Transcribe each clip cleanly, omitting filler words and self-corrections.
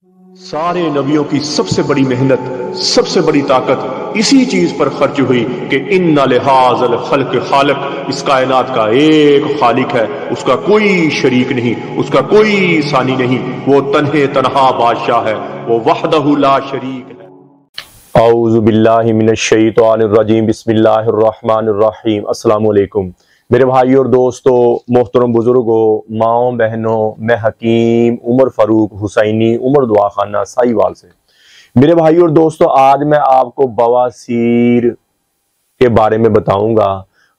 सारे नबियों की सबसे बड़ी मेहनत, सबसे बड़ी ताकत इसी चीज पर खर्च हुई कि इन्ना लिहाज़ल खल्क खालिक, इस कायनात का एक खालिक है, उसका कोई शरीक नहीं, उसका कोई सानी नहीं, वो तन्हे तन्हा बादशाह है, वो वहदहु ला शरीक है। औज़ु बिल्लाहि मिनश शैतानिर रजीम, बिस्मिल्लाहिर रहमानिर रहीम। अस्सलामु अलैकुम मेरे भाई और दोस्तों, मोहतरम बुजुर्गों, माओ बहनों, मैं हकीम उमर फारूक हुसैनी, उमर दुआ खाना साहिवाल से। मेरे भाई और दोस्तों, आज मैं आपको बवासीर के बारे में बताऊंगा।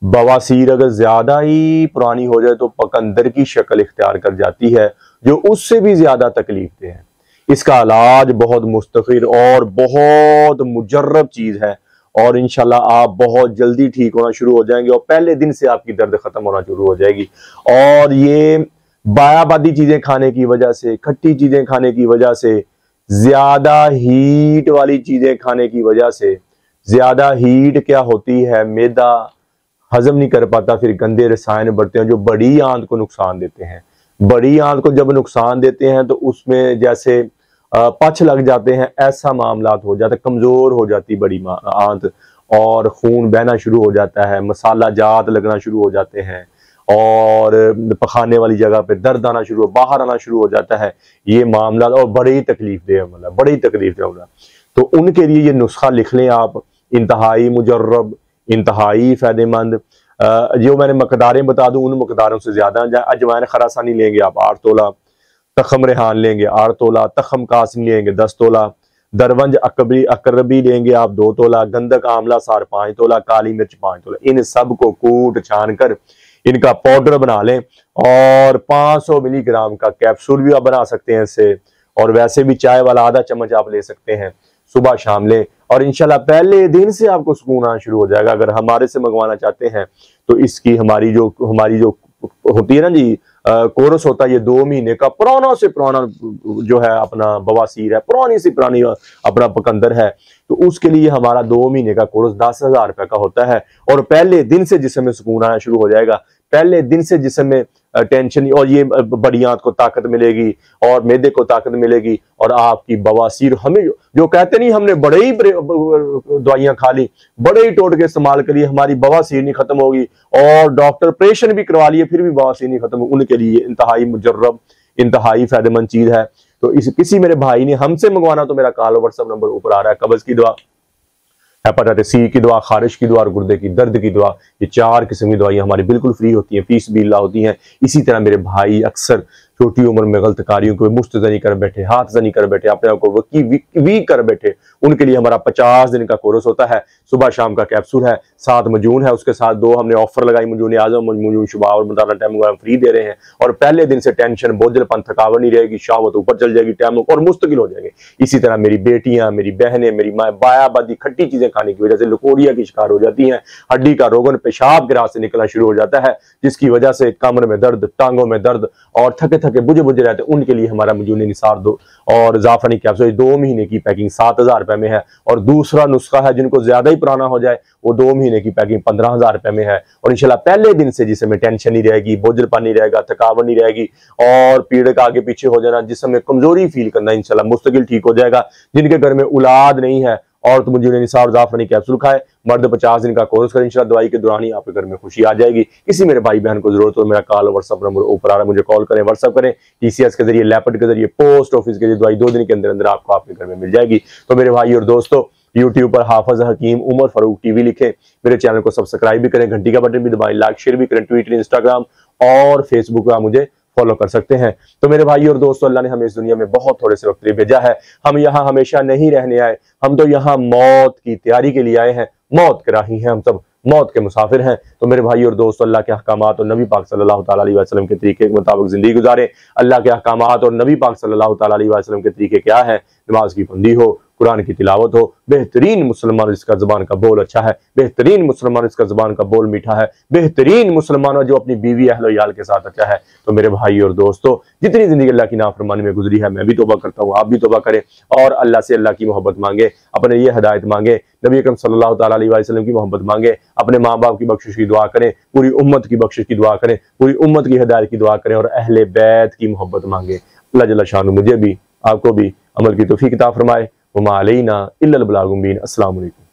बवासीर अगर ज्यादा ही पुरानी हो जाए तो पकंदर की शक्ल इख्तियार कर जाती है, जो उससे भी ज्यादा तकलीफ दे है। इसका इलाज बहुत मुस्तकिर और बहुत मुजर्रब चीज है, और इंशाल्लाह आप बहुत जल्दी ठीक होना शुरू हो जाएंगे और पहले दिन से आपकी दर्द खत्म होना शुरू हो जाएगी। और ये बायाबादी चीजें खाने की वजह से, खट्टी चीजें खाने की वजह से, ज्यादा हीट वाली चीजें खाने की वजह से, ज्यादा हीट क्या होती है, मैदा हजम नहीं कर पाता, फिर गंदे रसायन बढ़ते हैं जो बड़ी आंत को नुकसान देते हैं। बड़ी आंत को जब नुकसान देते हैं तो उसमें जैसे पछ लग जाते हैं, ऐसा मामला हो जाता है, कमजोर हो जाती बड़ी आंत और खून बहना शुरू हो जाता है, मसाला जात लगना शुरू हो जाते हैं और पखाने वाली जगह पे दर्द आना शुरू, बाहर आना शुरू हो जाता है। ये मामला और बड़ी तकलीफ दे, मतलब बड़ी तकलीफ दे। तो उनके लिए ये नुस्खा लिख लें आप, इंतहाई मुजर्रब, इंतहाई फायदेमंद। जो मैंने मकदारें बता दूं, उन मकदारों से ज्यादा। अजवाइन खरासानी लेंगे आप 8 तोला, तखम रेहान लेंगे 8 तोला, तखम कासिम लेंगे 10 तोला, दरवंज अकरबी लेंगे आप 2 तोला, गंधक आंवला सार 5 तोला, काली मिर्च 5 तोला। इन सब को कूट छान कर इनका पाउडर बना लें और 500 मिलीग्राम का कैप्सूल भी आप बना सकते हैं इससे, और वैसे भी चाय वाला आधा चम्मच आप ले सकते हैं, सुबह शाम लें और इंशाल्लाह पहले दिन से आपको सुकून आना शुरू हो जाएगा। अगर हमारे से मंगवाना चाहते हैं तो इसकी हमारी जो होती है ना जी, कोर्स होता है, ये 2 महीने का पुराना से पुराना जो है अपना बवासीर है, पुरानी से पुरानी अपना पकंदर है, तो उसके लिए हमारा 2 महीने का कोर्स 10,000 रुपए का होता है। और पहले दिन से जिस्म में सुकून आना शुरू हो जाएगा, पहले दिन से जिस्म में टेंशन, और ये बड़ी आंत को ताकत मिलेगी और मैदे को ताकत मिलेगी, और आपकी बवासीर, हमें जो कहते नहीं हमने बड़े ही दवाइयां खा ली, बड़े ही टोटके इस्तेमाल करिए, हमारी बवासीर नहीं खत्म होगी, और डॉक्टर ऑपरेशन भी करवा लिए फिर भी बवासीर नहीं खत्म, उनके लिए इंतहाई मुजर्रब, इंतहाई फायदेमंद चीज है। तो इस किसी मेरे भाई ने हमसे मंगवाना तो मेरा कॉल व्हाट्सएप नंबर ऊपर आ रहा है। कब्ज की दवा, हेपेटाइटिस सी की दवा, खारिश की दवा और गुर्दे की दर्द की दवा, ये 4 किस्म की दवाइयां हमारी बिल्कुल फ्री होती हैं, फीस भी इल्ला होती हैं। इसी तरह मेरे भाई अक्सर छोटी उम्र में गलत कार्यों को मुस्तजनी कर बैठे, हाथ जनी कर बैठे, अपने आप को वीक कर बैठे, उनके लिए हमारा 50 दिन का कोर्स होता है। सुबह शाम का कैप्सूल है, 7 मजून है, उसके साथ 2 हमने ऑफर लगाई, मजून आजम, मजून शुबा और मदाना टाइम फ्री दे रहे हैं। और पहले दिन से टेंशन, बोझलपन, थकावट नहीं रहेगी, शावत ऊपर चल जाएगी, टाइम और मुस्तकिल हो जाएंगे। इसी तरह मेरी बेटियां, मेरी बहनें, मेरी माँ बायाबादी खट्टी चीजें खाने की वजह से लकोरिया की शिकार हो जाती हैं, हड्डी का रोगन पेशाब के रास्ते निकलना शुरू हो जाता है, जिसकी वजह से कमर में दर्द, टांगों में दर्द और थके थके बुझे बुझे रहते हैं। उनके लिए हमारा मजूनी निसार 2 और जाफरानी कैप्सूल 2 महीने की पैकिंग 7,000 रुपए में है। और दूसरा नुस्खा है, जिनको ज्यादा ही पुराना हो जाए वो 2 महीने की पैकिंग 15,000 रुपए में है। और इंशाल्लाह पहले दिन से जिसमें टेंशन नहीं रहेगी, बोझलपन नहीं रहेगा, थकावट नहीं रहेगी और पीड़ का आगे पीछे हो जाना, जिसमें कमजोरी फील करना, इंशाल्लाह मुस्तकिल ठीक हो जाएगा। जिनके घर में औलाद नहीं है और तो मुझे निसार जाफरानी कैप्सूल खाए, मर्द 50 दिन का कोर्स करें, इंशाल्लाह दवाई के दौरान ही आपके घर में खुशी आ जाएगी। किसी मेरे भाई बहन को जरूरत हो, मेरा कॉल व्हाट्सएप नंबर ऊपर आ रहा है, मुझे कॉल करें, व्हाट्सएप करें, टीसीएस के जरिए, लैपट के जरिए, पोस्ट ऑफिस के जरिए, दवाई 2 दिन के अंदर अंदर आपको आपके घर में मिल जाएगी। तो मेरे भाई और दोस्तों, यूट्यूब पर हाफिज हकीम उमर फारूक टीवी लिखें, मेरे चैनल को सब्सक्राइब भी करें, घंटी का बटन भी दबाएं, लाइक शेयर भी करें, ट्विटर, इंस्टाग्राम और फेसबुक पर मुझे फॉलो कर सकते हैं। तो मेरे भाई और दोस्तों, अल्लाह ने हमें इस दुनिया में बहुत थोड़े से वक्त लिए भेजा है, हम यहाँ हमेशा नहीं रहने आए, हम तो यहाँ मौत की तैयारी के लिए आए हैं, मौत के राही हैं, हम सब मौत के मुसाफिर हैं। तो मेरे भाई और दोस्तों, अल्लाह के अहकामात और नबी पाक सल्लल्लाहु तआला अलैहि वसल्लम के तरीके के मुताबिक जिंदगी गुजारें। अल्लाह के अहकामात और नबी पाक सल्लल्लाहु तआला अलैहि वसल्लम के तरीके क्या है? नमाज की बंदी हो, कुरान की तिलावत हो, बेहतरीन मुसलमान जिसका जुबान का बोल अच्छा है, बेहतरीन मुसलमान जिसका जुबान का बोल मीठा है, बेहतरीन मुसलमान जो अपनी बीवी अहल याल के साथ अच्छा है। तो मेरे भाई और दोस्तों, जितनी जिंदगी अल्लाह की नाफरमानी में गुजरी है, मैं भी तौबा करता हूँ, आप भी तौबा करें और अल्लाह से अल्लाह की मोहब्बत मांगे, अपने ये हिदायत मांगे, नबी अकरम सल्लल्लाहु तआला अलैहि वसल्लम की मोहब्बत मांगे, अपने माँ बाप की बख्शिश की दुआ करें, पूरी उम्मत की बख्शिश की दुआ करें, पूरी उम्मत की हिदायत की दुआ करें और अहले बैत की मोहब्बत मांगे। अल्लाह जल्ल शान मुझे भी, आपको भी अमल की तौफीक अता फरमाए। वमा अलैना इल्लल बलागुल मुबीन। अस्सलामु अलैकुम।